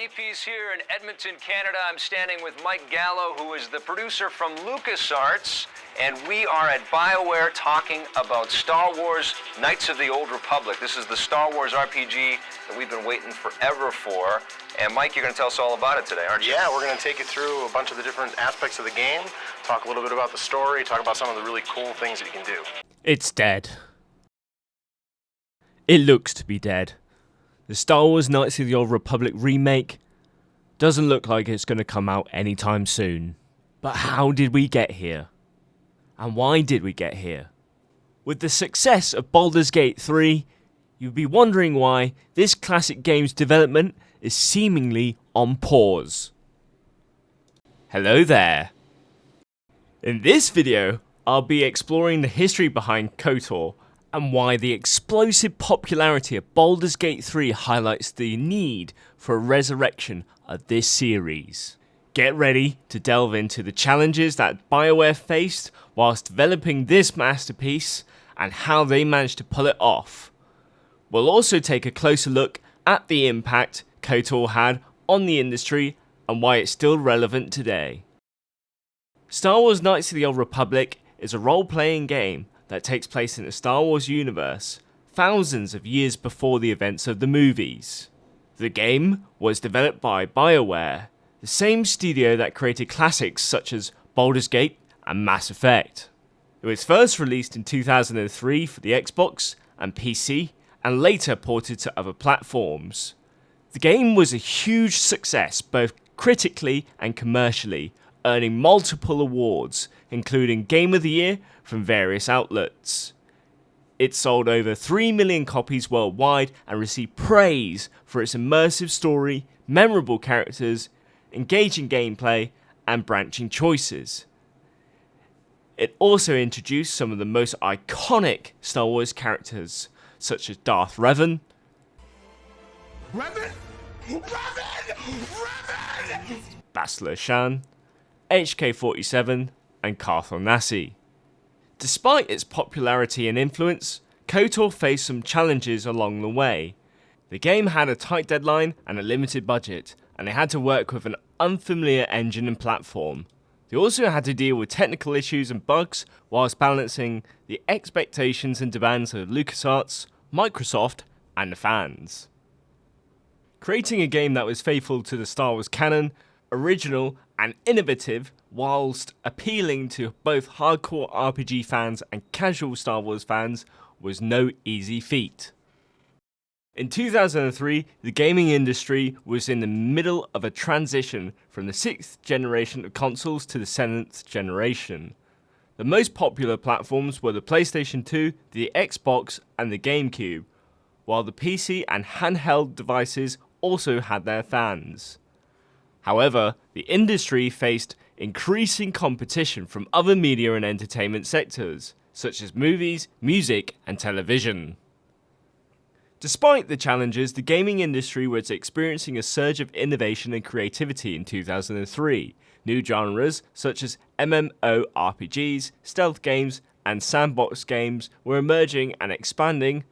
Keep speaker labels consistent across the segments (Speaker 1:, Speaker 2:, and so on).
Speaker 1: DP's here in Edmonton, Canada. I'm standing with Mike Gallo, who is the producer from LucasArts, and we are at BioWare talking about Star Wars Knights of the Old Republic. This is the Star Wars RPG that we've been waiting forever for. And Mike, you're going to tell us all about it today, aren't you?
Speaker 2: Yeah, we're going to take you through a bunch of the different aspects of the game, talk a little bit about the story, talk about some of the really cool things that you can do.
Speaker 3: It's dead. It looks to be dead. The Star Wars Knights of the Old Republic remake doesn't look like it's going to come out anytime soon. But how did we get here? And why did we get here? With the success of Baldur's Gate 3, you'd be wondering why this classic game's development is seemingly on pause. Hello there. In this video, I'll be exploring the history behind Kotor and why the explosive popularity of Baldur's Gate 3 highlights the need for a resurrection of this series. Get ready to delve into the challenges that BioWare faced whilst developing this masterpiece and how they managed to pull it off. We'll also take a closer look at the impact Kotor had on the industry and why it's still relevant today. Star Wars Knights of the Old Republic is a role-playing game that takes place in the Star Wars universe, thousands of years before the events of the movies. The game was developed by BioWare, the same studio that created classics such as Baldur's Gate and Mass Effect. It was first released in 2003 for the Xbox and PC, and later ported to other platforms. The game was a huge success both critically and commercially, earning multiple awards, including Game of the Year from various outlets. It sold over 3 million copies worldwide and received praise for its immersive story, memorable characters, engaging gameplay, and branching choices. It also introduced some of the most iconic Star Wars characters, such as Darth Revan, Bastila Shan, HK-47, and Carthon Nassi. Despite its popularity and influence, Kotor faced some challenges along the way. The game had a tight deadline and a limited budget, and they had to work with an unfamiliar engine and platform. They also had to deal with technical issues and bugs whilst balancing the expectations and demands of LucasArts, Microsoft, and the fans. Creating a game that was faithful to the Star Wars canon, original and innovative, whilst appealing to both hardcore RPG fans and casual Star Wars fans, was no easy feat. In 2003, the gaming industry was in the middle of a transition from the 6th generation of consoles to the 7th generation. The most popular platforms were the PlayStation 2, the Xbox, and the GameCube, while the PC and handheld devices also had their fans. However, the industry faced increasing competition from other media and entertainment sectors, such as movies, music, and television. Despite the challenges, the gaming industry was experiencing a surge of innovation and creativity in 2003. New genres such as MMORPGs, stealth games, and sandbox games were emerging and expanding,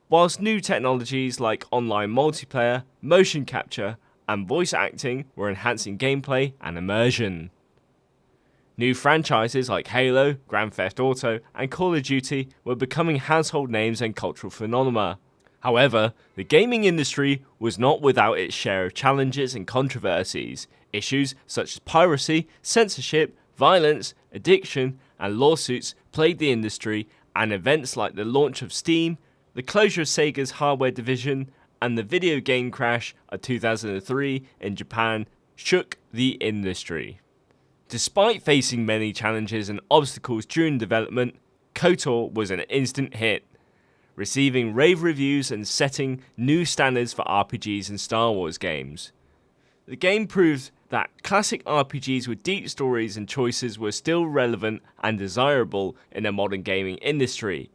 Speaker 3: whilst new technologies like online multiplayer, motion capture, and voice acting were enhancing gameplay and immersion. New franchises like Halo, Grand Theft Auto, and Call of Duty were becoming household names and cultural phenomena. However, the gaming industry was not without its share of challenges and controversies. Issues such as piracy, censorship, violence, addiction, and lawsuits plagued the industry, and events like the launch of Steam, the closure of Sega's hardware division, and the video game crash of 2003 in Japan shook the industry. Despite facing many challenges and obstacles during development, Kotor was an instant hit, receiving rave reviews and setting new standards for RPGs and Star Wars games. The game proved that classic RPGs with deep stories and choices were still relevant and desirable in the modern gaming industry.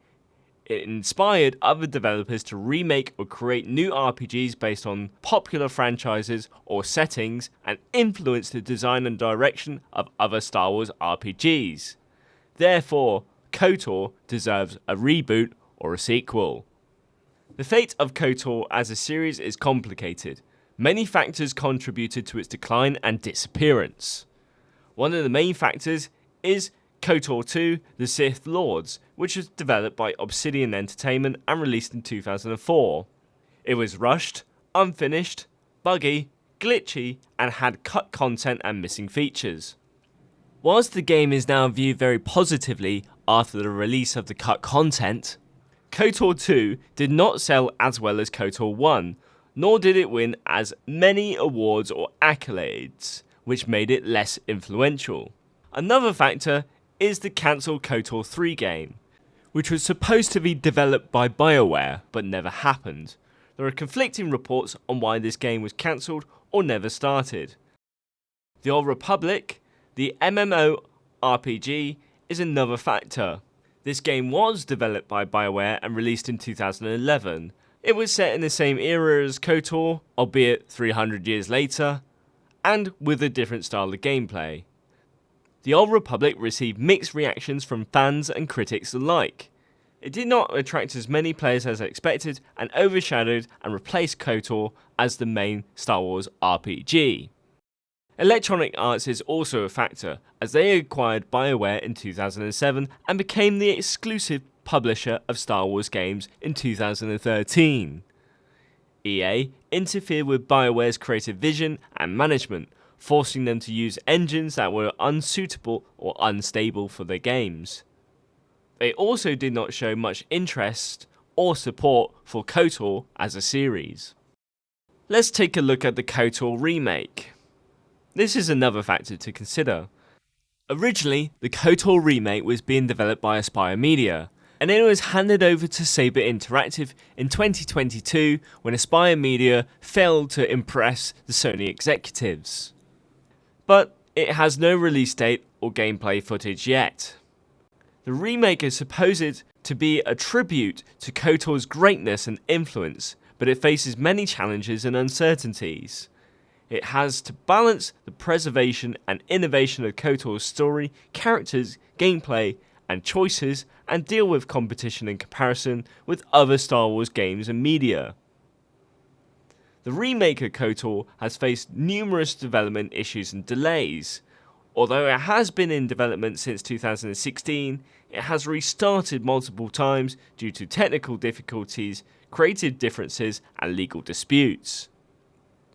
Speaker 3: It inspired other developers to remake or create new RPGs based on popular franchises or settings, and influenced the design and direction of other Star Wars RPGs. Therefore, Kotor deserves a reboot or a sequel. The fate of Kotor as a series is complicated. Many factors contributed to its decline and disappearance. One of the main factors is Kotor 2, The Sith Lords, which was developed by Obsidian Entertainment and released in 2004. It was rushed, unfinished, buggy, glitchy, and had cut content and missing features. Whilst the game is now viewed very positively after the release of the cut content, Kotor 2 did not sell as well as Kotor 1, nor did it win as many awards or accolades, which made it less influential. Another factor is the cancelled Kotor 3 game, which was supposed to be developed by BioWare but never happened. There are conflicting reports on why this game was cancelled or never started. The Old Republic, the MMORPG, is another factor. This game was developed by BioWare and released in 2011. It was set in the same era as Kotor, albeit 300 years later, and with a different style of gameplay. The Old Republic received mixed reactions from fans and critics alike. It did not attract as many players as expected and overshadowed and replaced Kotor as the main Star Wars RPG. Electronic Arts is also a factor, as they acquired BioWare in 2007 and became the exclusive publisher of Star Wars games in 2013. EA interfered with BioWare's creative vision and management, forcing them to use engines that were unsuitable or unstable for their games. They also did not show much interest or support for Kotor as a series. Let's take a look at the Kotor remake. This is another factor to consider. Originally, the Kotor remake was being developed by Aspyr Media, and then it was handed over to Saber Interactive in 2022 when Aspyr Media failed to impress the Sony executives. But it has no release date or gameplay footage yet. The remake is supposed to be a tribute to Kotor's greatness and influence, but it faces many challenges and uncertainties. It has to balance the preservation and innovation of Kotor's story, characters, gameplay, and choices, and deal with competition and comparison with other Star Wars games and media. The remake of Kotor has faced numerous development issues and delays. Although it has been in development since 2016, it has restarted multiple times due to technical difficulties, creative differences, and legal disputes.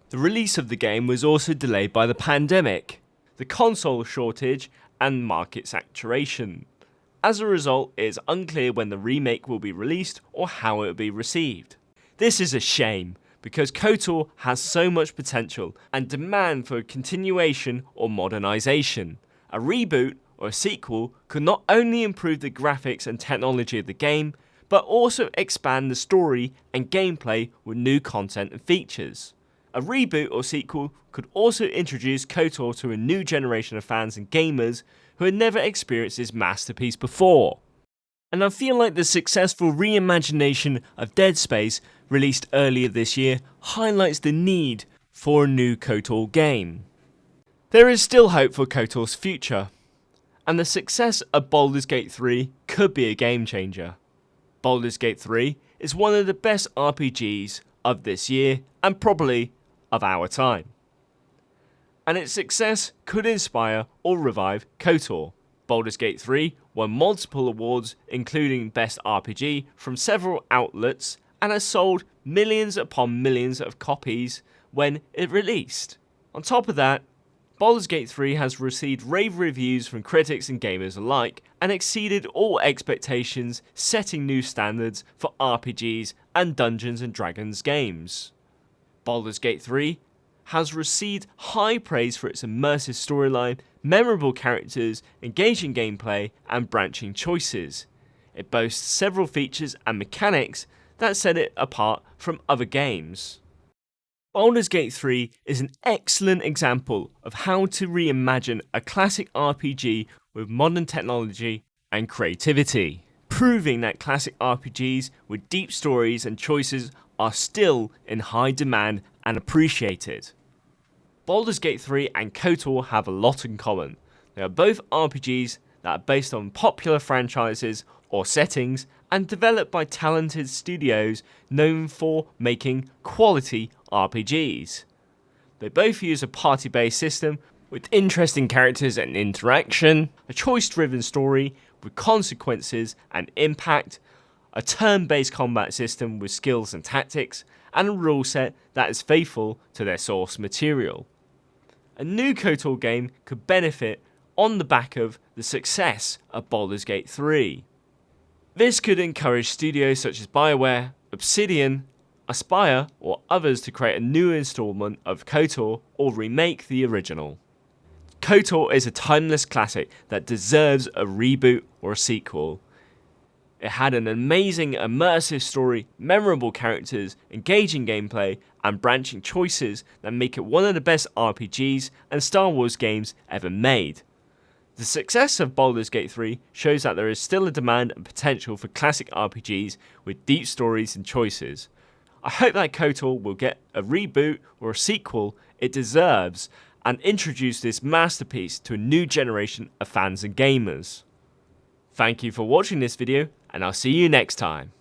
Speaker 3: The release of the game was also delayed by the pandemic, the console shortage, and market saturation. As a result, it is unclear when the remake will be released or how it will be received. This is a shame, because Kotor has so much potential and demand for a continuation or modernization. A reboot or a sequel could not only improve the graphics and technology of the game, but also expand the story and gameplay with new content and features. A reboot or sequel could also introduce Kotor to a new generation of fans and gamers who had never experienced this masterpiece before. And I feel like the successful reimagination of Dead Space released earlier this year highlights the need for a new Kotor game. There is still hope for Kotor's future, and the success of Baldur's Gate 3 could be a game changer. Baldur's Gate 3 is one of the best RPGs of this year and probably of our time. And its success could inspire or revive Kotor. Baldur's Gate 3 won multiple awards including Best RPG from several outlets and has sold millions upon millions of copies when it released. On top of that, Baldur's Gate 3 has received rave reviews from critics and gamers alike and exceeded all expectations, setting new standards for RPGs and Dungeons & Dragons games. Baldur's Gate 3 has received high praise for its immersive storyline, memorable characters, engaging gameplay, and branching choices. It boasts several features and mechanics that set it apart from other games. Baldur's Gate 3 is an excellent example of how to reimagine a classic RPG with modern technology and creativity, proving that classic RPGs with deep stories and choices are still in high demand and appreciated. Baldur's Gate 3 and Kotor have a lot in common. They are both RPGs that are based on popular franchises or settings and developed by talented studios known for making quality RPGs. They both use a party-based system with interesting characters and interaction, a choice-driven story with consequences and impact, a turn-based combat system with skills and tactics, and a rule set that is faithful to their source material. A new Kotor game could benefit on the back of the success of Baldur's Gate 3. This could encourage studios such as BioWare, Obsidian, Aspyr, or others to create a new installment of Kotor or remake the original. Kotor is a timeless classic that deserves a reboot or a sequel. It had an amazing immersive story, memorable characters, engaging gameplay, and branching choices that make it one of the best RPGs and Star Wars games ever made. The success of Baldur's Gate 3 shows that there is still a demand and potential for classic RPGs with deep stories and choices. I hope that Kotor will get a reboot or a sequel it deserves and introduce this masterpiece to a new generation of fans and gamers. Thank you for watching this video, and I'll see you next time.